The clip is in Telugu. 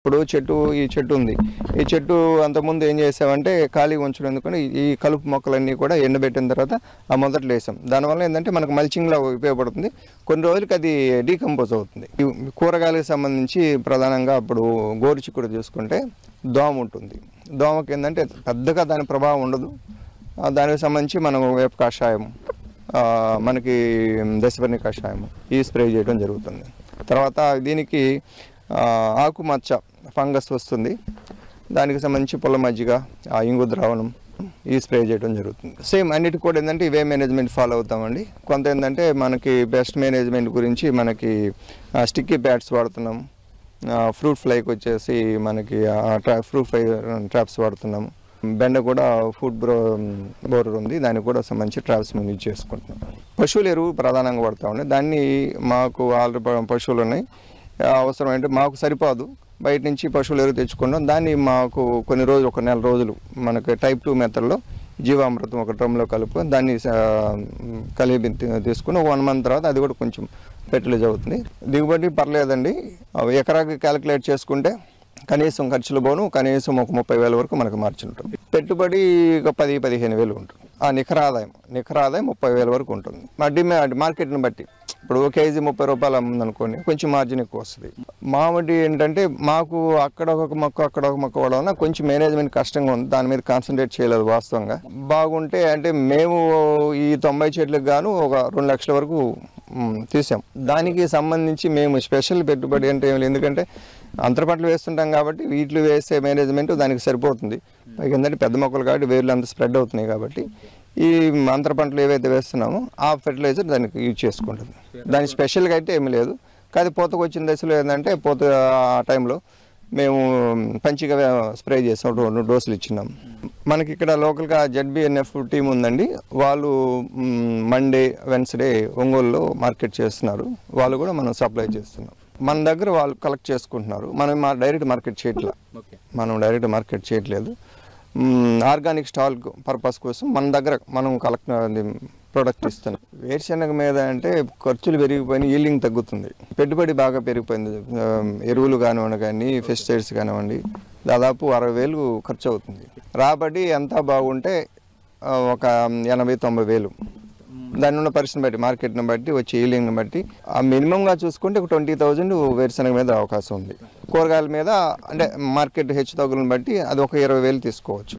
ఇప్పుడు ఈ చెట్టు ఉంది. ఈ చెట్టు అంతకుముందు ఏం చేసామంటే ఖాళీ ఉంచడం ఎందుకంటే ఈ కలుపు మొక్కలన్నీ కూడా ఎండబెట్టిన తర్వాత ఆ మొదట్లో వేసాం. దానివల్ల ఏంటంటే మనకు మల్చింగ్లా ఉపయోగపడుతుంది. కొన్ని రోజులకి అది డీకంపోజ్ అవుతుంది. ఈ కూరగాయలకు సంబంధించి ప్రధానంగా ఇప్పుడు గోరుచిక్కుడు చూసుకుంటే దోమ ఉంటుంది. దోమకి ఏంటంటే పెద్దగా దాని ప్రభావం ఉండదు. దానికి సంబంధించి మనం వేప కషాయం, మనకి దశపర్ణి కషాయం ఈ స్ప్రే చేయడం జరుగుతుంది. తర్వాత దీనికి ఆకుమచ్చ ఫంగస్ వస్తుంది. దానికి సంబంధించి పొల్ల మజ్జిగ, ఇంగు ద్రావణం ఈ స్ప్రే చేయడం జరుగుతుంది. సేమ్ అన్నిటి కూడా ఏంటంటే ఇవే మేనేజ్మెంట్ ఫాలో అవుతామండి. కొంత ఏంటంటే మనకి బెస్ట్ మేనేజ్మెంట్ గురించి మనకి స్టిక్కీ ప్యాడ్స్ వాడుతున్నాం. ఫ్రూట్ ఫ్లైకి వచ్చేసి మనకి ఫ్రూట్ ఫ్లై ట్రాప్స్ వాడుతున్నాము. బెండ కూడా ఫుడ్ బోరర్ ఉంది, దానికి కూడా సంబంధించి ట్రాప్స్ మేము యూజ్ చేసుకుంటున్నాం. పశువుల ఎరువు ప్రధానంగా వాడుతామండి. దాన్ని మాకు ఆల్రెడీ పశువులు ఉన్నాయి, అవసరం అంటే మాకు సరిపోదు, బయట నుంచి పశువుల ఎరువు తెచ్చుకుంటాం. దాన్ని మాకు కొన్ని రోజులు, ఒక నెల రోజులు మనకి టైప్ 2 మెథడ్లో జీవామృతం ఒక డ్రమ్లో కలుపుకొని దాన్ని కలిపి తీసుకుని 1 మంత్ తర్వాత అది కూడా కొంచెం ఫెర్టిలైజ్ అవుతుంది. దిగుబడి పర్లేదండి. ఎకరాకి క్యాలిక్యులేట్ చేసుకుంటే కనీసం ఖర్చులు పోను కనీసం ఒక 30,000 వరకు మనకు మార్జిన్ ఉంటుంది. పెట్టుబడి ఒక 10-15,000 ఉంటుంది. నికర ఆదాయం 30,000 వరకు ఉంటుంది. మా డిమాండ్ మార్కెట్ని బట్టి ఇప్పుడు కేజీ 30 రూపాయలు అమ్ముందనుకోండి, కొంచెం మార్జిన్ ఎక్కువ వస్తుంది. మామిడి ఏంటంటే మాకు అక్కడ ఒక మొక్క అవడం వల్ల కొంచెం మేనేజ్మెంట్ కష్టంగా ఉంది. దాని మీద కాన్సన్ట్రేట్ చేయలేదు వాస్తవంగా. బాగుంటే అంటే మేము ఈ 90 చెట్లకు గాను ఒక 2 లక్షల వరకు తీసాం. దానికి సంబంధించి మేము స్పెషల్ పెట్టుబడి అంటే ఏమి లేదు, ఎందుకంటే అంతర పంటలు వేస్తుంటాం కాబట్టి వీటిలో వేసే మేనేజ్మెంట్ దానికి సరిపోతుంది. పైకి ఏంటంటే పెద్ద మొక్కలు కాబట్టి వేర్లు అంత స్ప్రెడ్ అవుతున్నాయి కాబట్టి ఈ అంతర పంటలు ఏవైతే వేస్తున్నామో ఆ ఫెర్టిలైజర్ దానికి యూజ్ చేసుకుంటుంది. దానికి స్పెషల్గా అయితే ఏమీ లేదు. కానీ పూతకు వచ్చిన దశలో ఏంటంటే ఆ టైంలో మేము పంచిగా స్ప్రే చేసాం, 2 డోసులు ఇచ్చినాం. మనకి ఇక్కడ లోకల్గా ZBNF టీం ఉందండి. వాళ్ళు మండే వెన్స్డే ఒంగోలులో మార్కెట్ చేస్తున్నారు. వాళ్ళు కూడా మనం సప్లై చేస్తున్నాం. మన దగ్గర వాళ్ళు కలెక్ట్ చేసుకుంటున్నారు. మనం డైరెక్ట్ మార్కెట్ చేయట్లేదు. ఆర్గానిక్ స్టాల్ పర్పస్ కోసం మన దగ్గర మనం కలెక్ట్ ప్రోడక్ట్ ఇస్తున్నాం. వేరుశెనగ మీద అంటే ఖర్చులు పెరిగిపోయినాయి, ఈల్డింగ్ తగ్గుతుంది. పెట్టుబడి బాగా పెరిగిపోయింది. ఎరువులు కానివ్వండి, కానీ పెస్టిసైడ్స్ కానివ్వండి, దాదాపు 60,000 ఖర్చు అవుతుంది. రాబడి అంతా బాగుంటే ఒక 80,000-90,000. దాని ఉన్న పరిస్థితిని బట్టి, మార్కెట్ని బట్టి, వచ్చే ఈల్డింగ్ని బట్టి మినిమంగా చూసుకుంటే ఒక 20,000 వేరుశెనగ మీద అవకాశం ఉంది. కూరగాయల మీద అంటే మార్కెట్ హెచ్చు తగ్గులను బట్టి అది ఒక 20,000 తీసుకోవచ్చు.